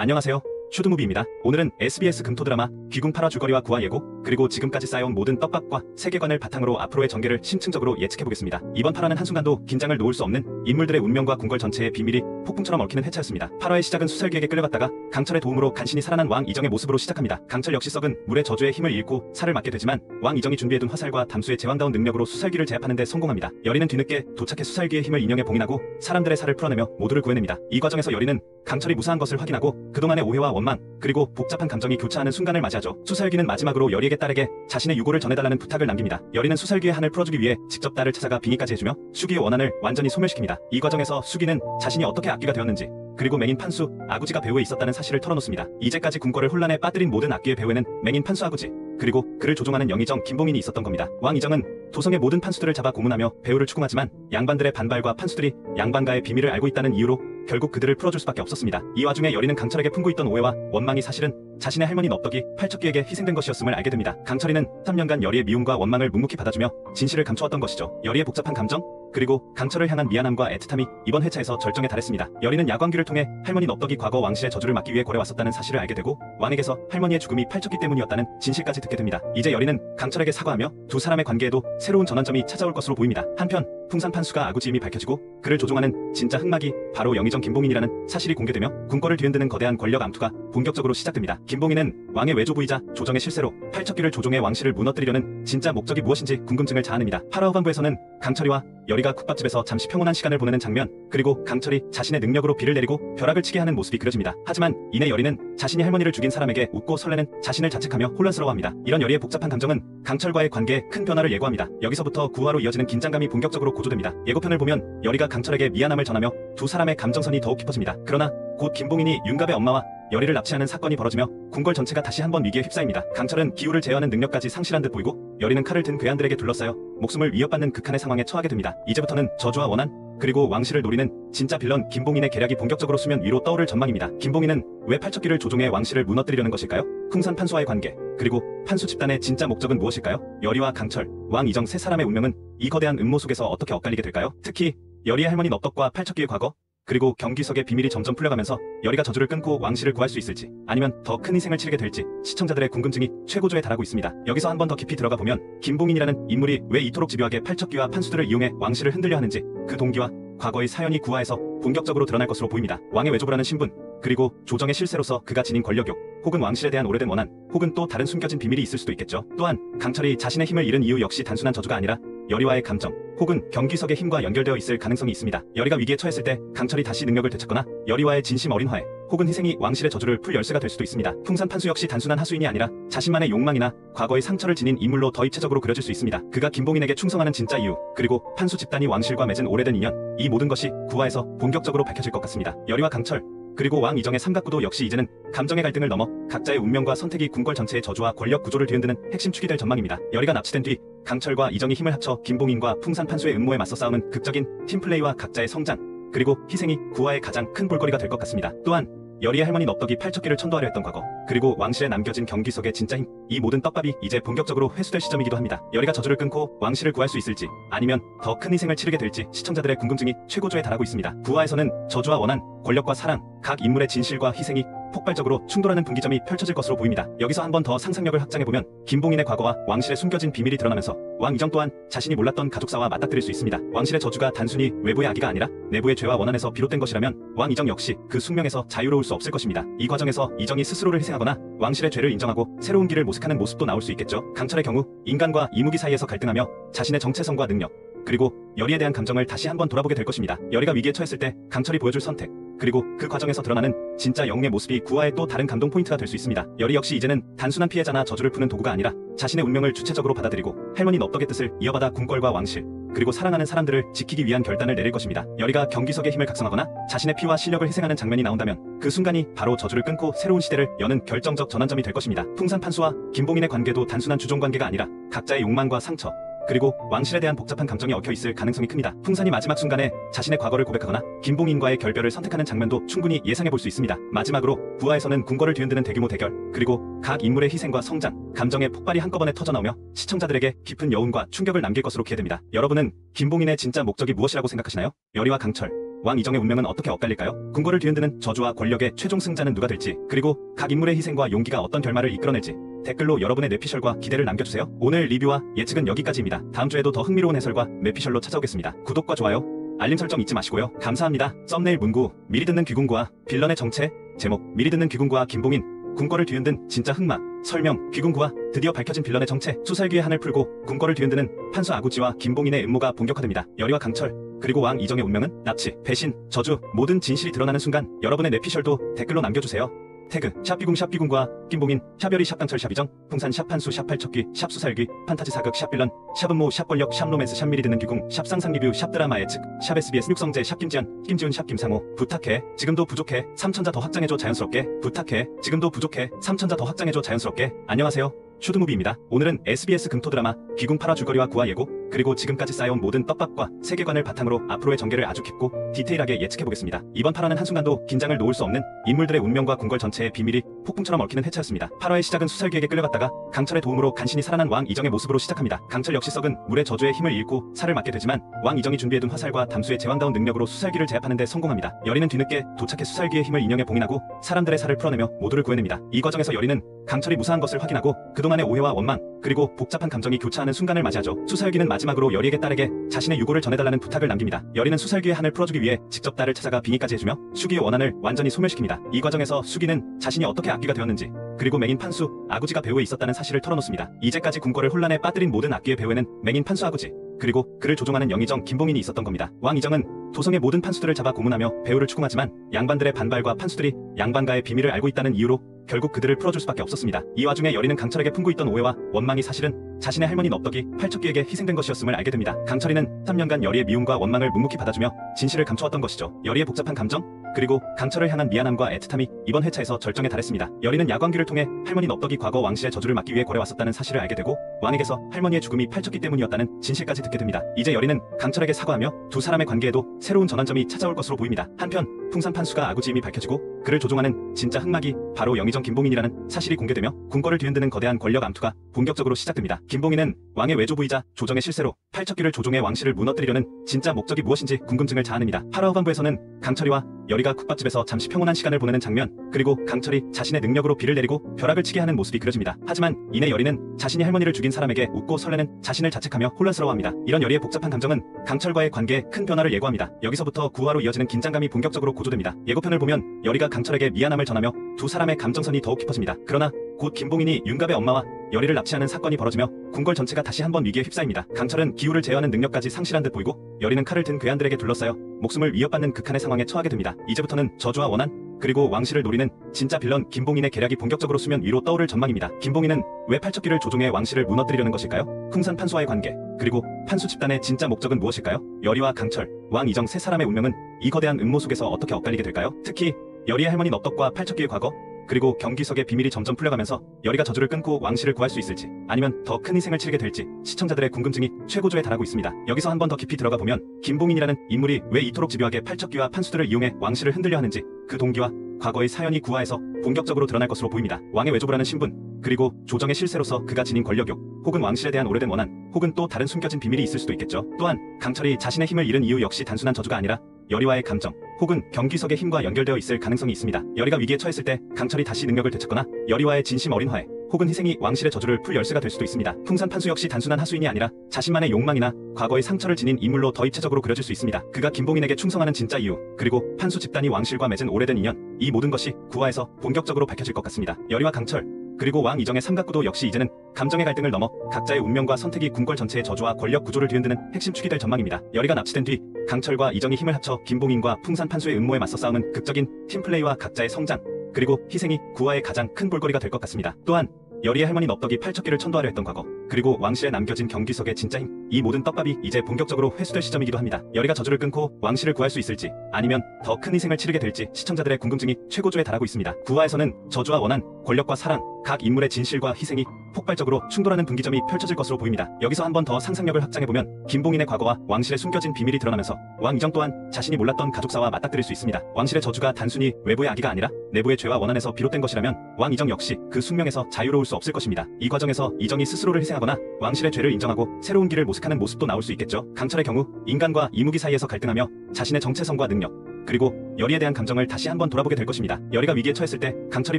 안녕하세요. 슈드무비입니다. 오늘은 SBS 금토 드라마 귀궁 8화 줄거리와 구화 예고, 그리고 지금까지 쌓여온 모든 떡밥과 세계관을 바탕으로 앞으로의 전개를 심층적으로 예측해보겠습니다. 이번 8화는 한순간도 긴장을 놓을 수 없는 인물들의 운명과 궁궐 전체의 비밀이 폭풍처럼 얽히는 회차였습니다. 8화의 시작은 수살기에게 끌려갔다가 강철의 도움으로 간신히 살아난 왕 이정의 모습으로 시작합니다. 강철 역시 썩은 물의 저주의 힘을 잃고 살을 맞게 되지만 왕 이정이 준비해둔 화살과 담수의 제왕다운 능력으로 수살기를 제압하는 데 성공합니다. 여리는 뒤늦게 도착해 수살기의 힘을 인형에 봉인하고 사람들의 살을 풀어내며 모두를 구해냅니다. 이 과정에서 여리는 강철이 무사한 것을 확인하고 그동안의 오해와 원망, 그리고 복잡한 감정이 교차하는 순간을 맞이하죠. 수살기는 마지막으로 여리에게 딸에게 자신의 유고를 전해달라는 부탁을 남깁니다. 여리는 수살기의 한을 풀어주기 위해 직접 딸을 찾아가 빙의까지 해주며 수기의 원한을 완전히 소멸시킵니다. 이 과정에서 수기는 자신이 어떻게 악귀가 되었는지, 그리고 맹인 판수 아구지가 배후에 있었다는 사실을 털어놓습니다. 이제까지 궁궐을 혼란에 빠뜨린 모든 악귀의 배후에는 맹인 판수 아구지, 그리고 그를 조종하는 영의정 김봉인이 있었던 겁니다. 왕 이정은 도성의 모든 판수들을 잡아 고문하며 배후를 추궁하지만 양반들의 반발과 판수들이 양반가의 비밀을 알고 있다는 이유로 결국 그들을 풀어줄 수밖에 없었습니다. 이 와중에 여리는 강철에게 품고 있던 오해와 원망이 사실은 자신의 할머니 넙덕이 팔척귀에게 희생된 것이었음을 알게 됩니다. 강철이는 3년간 여리의 미움과 원망을 묵묵히 받아주며 진실을 감추었던 것이죠. 여리의 복잡한 감정, 그리고 강철을 향한 미안함과 애틋함이 이번 회차에서 절정에 달했습니다. 여리는 야광귀를 통해 할머니 넙덕이 과거 왕실의 저주를 막기 위해 고래왔었다는 사실을 알게 되고, 왕에게서 할머니의 죽음이 팔척귀 때문이었다는 진실까지 듣게 됩니다. 이제 여리는 강철에게 사과하며 두 사람의 관계에도 새로운 전환점이 찾아올 것으로 보입니다. 한편 풍산 판수가 아구지임이 밝혀지고 그를 조종하는 진짜 흑막이 바로 영의정 김봉인이라는 사실이 공개되며 궁궐을 뒤흔드는 거대한 권력 암투가 본격적으로 시작됩니다. 김봉인은 왕의 외조부이자 조정의 실세로 팔척귀를 조종해 왕실을 무너뜨리려는 진짜 목적이 무엇인지 궁금증을 자아냅니다. 8화 후반부에서는 강철이와 여리가 국밥집에서 잠시 평온한 시간을 보내는 장면, 그리고 강철이 자신의 능력으로 비를 내리고 벼락을 치게 하는 모습이 그려집니다. 하지만 이내 여리는 자신이 할머니를 죽인 사람에게 웃고 설레는 자신을 자책하며 혼란스러워합니다. 이런 여리의 복잡한 감정은 강철과의 관계에 큰 변화를 예고합니다. 여기서부터 9화로 이어지는 긴장감이 본격적으로 고조됩니다. 예고편을 보면 여리가 강철에게 미안함을 전하며 두 사람의 감정선이 더욱 깊어집니다. 그러나 곧 김봉인이 윤갑의 엄마와 여리를 납치하는 사건이 벌어지며 궁궐 전체가 다시 한번 위기에 휩싸입니다. 강철은 기후를 제어하는 능력까지 상실한 듯 보이고 여리는 칼을 든 괴한들에게 둘러싸여 목숨을 위협받는 극한의 상황에 처하게 됩니다. 이제부터는 저주와 원한, 그리고 왕실을 노리는 진짜 빌런 김봉인의 계략이 본격적으로 수면 위로 떠오를 전망입니다. 김봉인은 왜 팔척귀를 조종해 왕실을 무너뜨리려는 것일까요? 풍산 판수와의 관계, 그리고 판수 집단의 진짜 목적은 무엇일까요? 여리와 강철, 왕 이정 세 사람의 운명은 이 거대한 음모 속에서 어떻게 엇갈리게 될까요? 특히 여리의 할머니 넙덕과 팔척귀의 과거, 그리고 경기석의 비밀이 점점 풀려가면서 여리가 저주를 끊고 왕실을 구할 수 있을지, 아니면 더 큰 희생을 치르게 될지 시청자들의 궁금증이 최고조에 달하고 있습니다. 여기서 한 번 더 깊이 들어가 보면 김봉인이라는 인물이 왜 이토록 집요하게 팔척귀와 판수들을 이용해 왕실을 흔들려 하는지, 그 동기와 과거의 사연이 9화에서 본격적으로 드러날 것으로 보입니다. 왕의 외조부라는 신분, 그리고 조정의 실세로서 그가 지닌 권력욕, 혹은 왕실에 대한 오래된 원한, 혹은 또 다른 숨겨진 비밀이 있을 수도 있겠죠. 또한 강철이 자신의 힘을 잃은 이유 역시 단순한 저주가 아니라 여리와의 감정, 혹은 경기석의 힘과 연결되어 있을 가능성이 있습니다. 여리가 위기에 처했을 때 강철이 다시 능력을 되찾거나 여리와의 진심 어린 화해, 혹은 희생이 왕실의 저주를 풀 열쇠가 될 수도 있습니다. 풍산 판수 역시 단순한 하수인이 아니라 자신만의 욕망이나 과거의 상처를 지닌 인물로 더 입체적으로 그려질 수 있습니다. 그가 김봉인에게 충성하는 진짜 이유, 그리고 판수 집단이 왕실과 맺은 오래된 인연, 이 모든 것이 9화에서 본격적으로 밝혀질 것 같습니다. 여리와 강철, 그리고 왕 이정의 삼각구도 역시 이제는 감정의 갈등을 넘어 각자의 운명과 선택이 궁궐 전체의 저주와 권력 구조를 뒤흔드는 핵심 축이 될 전망입니다. 여리가 납치된 뒤 강철과 이정이 힘을 합쳐 김봉인과 풍산 판수의 음모에 맞서 싸우는 극적인 팀플레이와 각자의 성장, 그리고 희생이 9화의 가장 큰 볼거리가 될 것 같습니다. 또한 여리의 할머니 넙덕이 팔척귀를 천도하려 했던 과거, 그리고 왕실에 남겨진 경기석의 진짜 힘, 이 모든 떡밥이 이제 본격적으로 회수될 시점이기도 합니다. 여리가 저주를 끊고 왕실을 구할 수 있을지, 아니면 더 큰 희생을 치르게 될지 시청자들의 궁금증이 최고조에 달하고 있습니다. 9화에서는 저주와 원한, 권력과 사랑, 각 인물의 진실과 희생이 폭발적으로 충돌하는 분기점이 펼쳐질 것으로 보입니다. 여기서 한 번 더 상상력을 확장해보면 김봉인의 과거와 왕실의 숨겨진 비밀이 드러나면서 왕 이정 또한 자신이 몰랐던 가족사와 맞닥뜨릴 수 있습니다. 왕실의 저주가 단순히 외부의 악의가 아니라 내부의 죄와 원한에서 비롯된 것이라면 왕 이정 역시 그 숙명에서 자유로울 수 없을 것입니다. 이 과정에서 이정이 스스로를 희생하거나 왕실의 죄를 인정하고 새로운 길을 모색하는 모습도 나올 수 있겠죠. 강철의 경우 인간과 이무기 사이에서 갈등하며 자신의 정체성과 능력, 그리고 여리에 대한 감정을 다시 한번 돌아보게 될 것입니다. 여리가 위기에 처했을 때 강철이 보여줄 선택, 그리고 그 과정에서 드러나는 진짜 영웅의 모습이 9화의 또 다른 감동 포인트가 될 수 있습니다. 여리 역시 이제는 단순한 피해자나 저주를 푸는 도구가 아니라 자신의 운명을 주체적으로 받아들이고 할머니 넙덕의 뜻을 이어받아 궁궐과 왕실, 그리고 사랑하는 사람들을 지키기 위한 결단을 내릴 것입니다. 여리가 경기석의 힘을 각성하거나 자신의 피와 실력을 희생하는 장면이 나온다면 그 순간이 바로 저주를 끊고 새로운 시대를 여는 결정적 전환점이 될 것입니다. 풍산 판수와 김봉인의 관계도 단순한 주종 관계가 아니라 각자의 욕망과 상처, 그리고 왕실에 대한 복잡한 감정이 얽혀 있을 가능성이 큽니다. 풍산이 마지막 순간에 자신의 과거를 고백하거나 김봉인과의 결별을 선택하는 장면도 충분히 예상해 볼 수 있습니다. 마지막으로 9화에서는 궁궐을 뒤흔드는 대규모 대결, 그리고 각 인물의 희생과 성장, 감정의 폭발이 한꺼번에 터져나오며 시청자들에게 깊은 여운과 충격을 남길 것으로 기대됩니다. 여러분은 김봉인의 진짜 목적이 무엇이라고 생각하시나요? 여리와 강철, 왕 이정의 운명은 어떻게 엇갈릴까요? 궁궐을 뒤흔드는 저주와 권력의 최종 승자는 누가 될지, 그리고 각 인물의 희생과 용기가 어떤 결말을 이끌어낼지 댓글로 여러분의 뇌피셜과 기대를 남겨주세요. 오늘 리뷰와 예측은 여기까지입니다. 다음 주에도 더 흥미로운 해설과 뇌피셜로 찾아오겠습니다. 구독과 좋아요, 알림 설정 잊지 마시고요. 감사합니다. 썸네일 문구, 미리 듣는 귀궁구와 빌런의 정체. 제목, 미리 듣는 귀궁구와 김봉인, 궁궐을 뒤흔든 진짜 흑마. 설명, 귀궁구와 드디어 밝혀진 빌런의 정체. 수살기의 한을 풀고 궁궐을 뒤흔드는 판수 아구지와 김봉인의 음모가 본격화됩니다. 열의와 강철, 그리고 왕 이정의 운명은 납치, 배신, 저주, 모든 진실이 드러나는 순간 여러분의 뇌피셜도 댓글로 남겨주세요. 태그 샵비궁 샵비궁과 김봉인, 샵열이 샵강철 샵이정, 풍산 샵판수 샵팔척기 샵수살기, 판타지 사극 샵빌런, 샵음모 샵권력 샵로맨스 샵미리 듣는 귀궁, 샵상상 리뷰 샵드라마 예측, 샵 SBS 육성재 샵김지연 김지훈 샵김상호. 부탁해, 지금도 부족해, 3천자 더 확장해줘 자연스럽게. 부탁해, 지금도 부족해, 3천자 더 확장해줘 자연스럽게. 안녕하세요, 슈드무비입니다. 오늘은 SBS 금토 드라마 귀궁 8화 줄거리와 구화 예고, 그리고 지금까지 쌓여온 모든 떡밥과 세계관을 바탕으로 앞으로의 전개를 아주 깊고 디테일하게 예측해보겠습니다. 이번 8화는 한순간도 긴장을 놓을 수 없는 인물들의 운명과 궁궐 전체의 비밀이 폭풍처럼 얽히는 회차였습니다. 8화의 시작은 수살기에게 끌려갔다가 강철의 도움으로 간신히 살아난 왕 이정의 모습으로 시작합니다. 강철 역시 썩은 물의 저주의 힘을 잃고 살을 맞게 되지만 왕 이정이 준비해둔 화살과 담수의 제왕다운 능력으로 수살기를 제압하는 데 성공합니다. 여리는 뒤늦게 도착해 수살기의 힘을 인형에 봉인하고 사람들의 살을 풀어내며 모두를 구해냅니다. 이 과정에서 여리는 강철이 무사한 것을 확인하고 그동안의 오해와 원망, 그리고 복잡한 감정이 교차하는 순간을 맞이하죠. 수살기는 마지막으로 여리에게 딸에게 자신의 유고를 전해달라는 부탁을 남깁니다. 여리는 수살기의 한을 풀어주기 위해 직접 딸을 찾아가 빙의까지 해주며 수기의 원한을 완전히 소멸시킵니다. 이 과정에서 수기는 자신이 어떻게 악귀가 되었는지, 그리고 맹인 판수 아구지가 배후에 있었다는 사실을 털어놓습니다. 이제까지 궁궐을 혼란에 빠뜨린 모든 악귀의 배후에는 맹인 판수 아구지, 그리고 그를 조종하는 영의정 김봉인이 있었던 겁니다. 왕 이정은 도성의 모든 판수들을 잡아 고문하며 배후를 추궁하지만 양반들의 반발과 판수들이 양반가의 비밀을 알고 있다는 이유로 결국 그들을 풀어줄 수밖에 없었습니다. 이 와중에 여리는 강철에게 품고 있던 오해와 원망이 사실은 자신의 할머니 넙덕이 팔척기에게 희생된 것이었음을 알게 됩니다. 강철이는 3년간 여리의 미움과 원망을 묵묵히 받아주며 진실을 감춰왔던 것이죠. 여리의 복잡한 감정, 그리고 강철을 향한 미안함과 애틋함이 이번 회차에서 절정에 달했습니다. 여리는 야광기를 통해 할머니 넙덕이 과거 왕실의 저주를 막기 위해 고래왔었다는 사실을 알게 되고 왕에게서 할머니의 죽음이 팔척기 때문이었다는 진실까지 듣게 됩니다. 이제 여리는 강철에게 사과하며 두 사람의 관계에도 새로운 전환점이 찾아올 것으로 보입니다. 한편 풍산 판수가 아구지임이 밝혀지고 그를 조종하는 진짜 흑막이 바로 영의정 김봉인이라는 사실이 공개되며 궁궐을 뒤흔드는 거대한 권력 암투가 본격적으로 시작됩니다. 김봉인은 왕의 외조부이자 조정의 실세로 팔척기를 조종해 왕실을 무너뜨리려는 진짜 목적이 무엇인지 궁금증을 자아냅니다. 8화 후반부에서는 강철이와 여리가 국밥집에서 잠시 평온한 시간을 보내는 장면, 그리고 강철이 자신의 능력으로 비를 내리고 벼락을 치게 하는 모습이 그려집니다. 하지만 이내 여리는 자신이 할머니를 죽인 사람에게 웃고 설레는 자신을 자책하며 혼란스러워합니다. 이런 여리의 복잡한 감정은 강철과의 관계에 큰 변화를 예고합니다. 여기서부터 9화로 이어지는 긴장감이 본격적으로 고조됩니다. 예고편을 보면 여리가 강철에게 미안함을 전하며 두 사람의 감정선이 더욱 깊어집니다. 그러나 곧 김봉인이 윤갑의 엄마와 여리를 납치하는 사건이 벌어지며 궁궐 전체가 다시 한번 위기에 휩싸입니다. 강철은 기후를 제어하는 능력까지 상실한 듯 보이고 여리는 칼을 든 괴한들에게 둘러싸여 목숨을 위협받는 극한의 상황에 처하게 됩니다. 이제부터는 저주와 원한, 그리고 왕실을 노리는 진짜 빌런 김봉인의 계략이 본격적으로 수면 위로 떠오를 전망입니다. 김봉인은 왜 팔척기를 조종해 왕실을 무너뜨리려는 것일까요? 풍산 판수와의 관계, 그리고 판수 집단의 진짜 목적은 무엇일까요? 여리와 강철, 왕 이정 세 사람의 운명은 이 거대한 음모 속에서 어떻게 엇갈리게 될까요? 특히 여리의 할머니 넙덕과 팔척기의 과거, 그리고 경기석의 비밀이 점점 풀려가면서 여리가 저주를 끊고 왕실을 구할 수 있을지, 아니면 더 큰 희생을 치르게 될지 시청자들의 궁금증이 최고조에 달하고 있습니다. 여기서 한 번 더 깊이 들어가 보면 김봉인이라는 인물이 왜 이토록 집요하게 팔척기와 판수들을 이용해 왕실을 흔들려 하는지, 그 동기와 과거의 사연이 9화에서 본격적으로 드러날 것으로 보입니다. 왕의 외조부라는 신분, 그리고 조정의 실세로서 그가 지닌 권력욕, 혹은 왕실에 대한 오래된 원한, 혹은 또 다른 숨겨진 비밀이 있을 수도 있겠죠. 또한 강철이 자신의 힘을 잃은 이유 역시 단순한 저주가 아니라 여리와의 감정, 혹은 경기석의 힘과 연결되어 있을 가능성이 있습니다. 여리가 위기에 처했을 때 강철이 다시 능력을 되찾거나 여리와의 진심 어린 화해, 혹은 희생이 왕실의 저주를 풀 열쇠가 될 수도 있습니다. 풍산 판수 역시 단순한 하수인이 아니라 자신만의 욕망이나 과거의 상처를 지닌 인물로 더 입체적으로 그려질 수 있습니다. 그가 김봉인에게 충성하는 진짜 이유, 그리고 판수 집단이 왕실과 맺은 오래된 인연, 이 모든 것이 9화에서 본격적으로 밝혀질 것 같습니다. 여리와 강철, 그리고 왕 이정의 삼각구도 역시 이제는 감정의 갈등을 넘어 각자의 운명과 선택이 궁궐 전체의 저주와 권력 구조를 뒤흔드는 핵심 축이 될 전망입니다. 여리가 납치된 뒤 강철과 이정이 힘을 합쳐 김봉인과 풍산 판수의 음모에 맞서 싸우는 극적인 팀플레이와 각자의 성장, 그리고 희생이 9화의 가장 큰 볼거리가 될 것 같습니다. 또한 여리의 할머니 넙덕이 팔척기를 천도하려 했던 과거, 그리고 왕실에 남겨진 경기석의 진짜 힘, 이 모든 떡밥이 이제 본격적으로 회수될 시점이기도 합니다. 여리가 저주를 끊고 왕실을 구할 수 있을지, 아니면 더 큰 희생을 치르게 될지 시청자들의 궁금증이 최고조에 달하고 있습니다. 9화에서는 저주와 원한, 권력과 사랑, 각 인물의 진실과 희생이 폭발적으로 충돌하는 분기점이 펼쳐질 것으로 보입니다. 여기서 한 번 더 상상력을 확장해보면 김봉인의 과거와 왕실의 숨겨진 비밀이 드러나면서 왕이정 또한 자신이 몰랐던 가족사와 맞닥뜨릴 수 있습니다. 왕실의 저주가 단순히 외부의 악의가 아니라 내부의 죄와 원한에서 비롯된 것이라면 왕이정 역시 그 숙명에서 자유로울 수 없을 것입니다. 이 과정에서 이정이 스스로를 희생하거나 왕실의 죄를 인정하고 새로운 길을 모색하는 모습도 나올 수 있겠죠. 강철의 경우 인간과 이무기 사이에서 갈등하며 자신의 정체성과 능력, 그리고 열의에 대한 감정을 다시 한번 돌아보게 될 것입니다. 열의가 위기에 처했을 때 강철이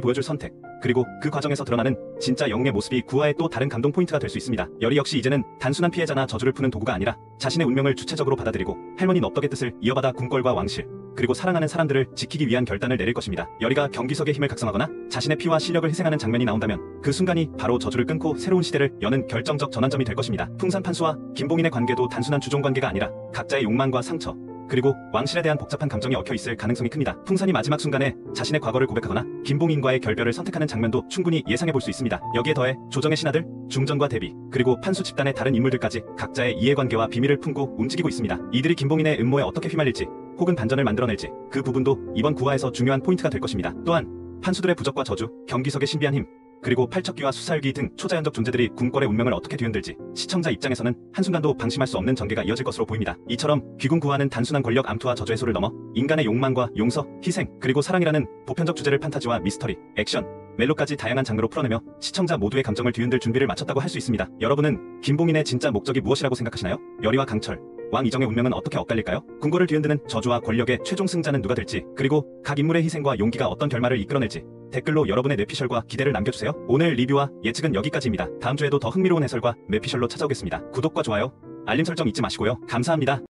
보여줄 선택, 그리고 그 과정에서 드러나는 진짜 영웅의 모습이 구화의 또 다른 감동 포인트가 될 수 있습니다. 열의 역시 이제는 단순한 피해자나 저주를 푸는 도구가 아니라 자신의 운명을 주체적으로 받아들이고 할머니 넙덕의 뜻을 이어받아 궁궐과 왕실, 그리고 사랑하는 사람들을 지키기 위한 결단을 내릴 것입니다. 열의가 경기석의 힘을 각성하거나 자신의 피와 실력을 희생하는 장면이 나온다면 그 순간이 바로 저주를 끊고 새로운 시대를 여는 결정적 전환점이 될 것입니다. 풍산 판수와 김봉인의 관계도 단순한 주종 관계가 아니라 각자의 욕망과 상처, 그리고 왕실에 대한 복잡한 감정이 얽혀 있을 가능성이 큽니다. 풍산이 마지막 순간에 자신의 과거를 고백하거나 김봉인과의 결별을 선택하는 장면도 충분히 예상해 볼 수 있습니다. 여기에 더해 조정의 신하들, 중전과 대비, 그리고 판수 집단의 다른 인물들까지 각자의 이해관계와 비밀을 품고 움직이고 있습니다. 이들이 김봉인의 음모에 어떻게 휘말릴지 혹은 반전을 만들어낼지 그 부분도 이번 구화에서 중요한 포인트가 될 것입니다. 또한 판수들의 부적과 저주, 경기석의 신비한 힘, 그리고 팔척귀와 수사일기 등 초자연적 존재들이 궁궐의 운명을 어떻게 뒤흔들지 시청자 입장에서는 한순간도 방심할 수 없는 전개가 이어질 것으로 보입니다. 이처럼 귀궁 구화는 단순한 권력 암투와 저주 해소를 넘어 인간의 욕망과 용서, 희생, 그리고 사랑이라는 보편적 주제를 판타지와 미스터리, 액션, 멜로까지 다양한 장르로 풀어내며 시청자 모두의 감정을 뒤흔들 준비를 마쳤다고 할 수 있습니다. 여러분은 김봉인의 진짜 목적이 무엇이라고 생각하시나요? 열의와 강철, 왕 이정의 운명은 어떻게 엇갈릴까요? 궁궐을 뒤흔드는 저주와 권력의 최종 승자는 누가 될지, 그리고 각 인물의 희생과 용기가 어떤 결말을 이끌어낼지 댓글로 여러분의 뇌피셜과 기대를 남겨주세요. 오늘 리뷰와 예측은 여기까지입니다. 다음 주에도 더 흥미로운 해설과 뇌피셜로 찾아오겠습니다. 구독과 좋아요, 알림 설정 잊지 마시고요. 감사합니다.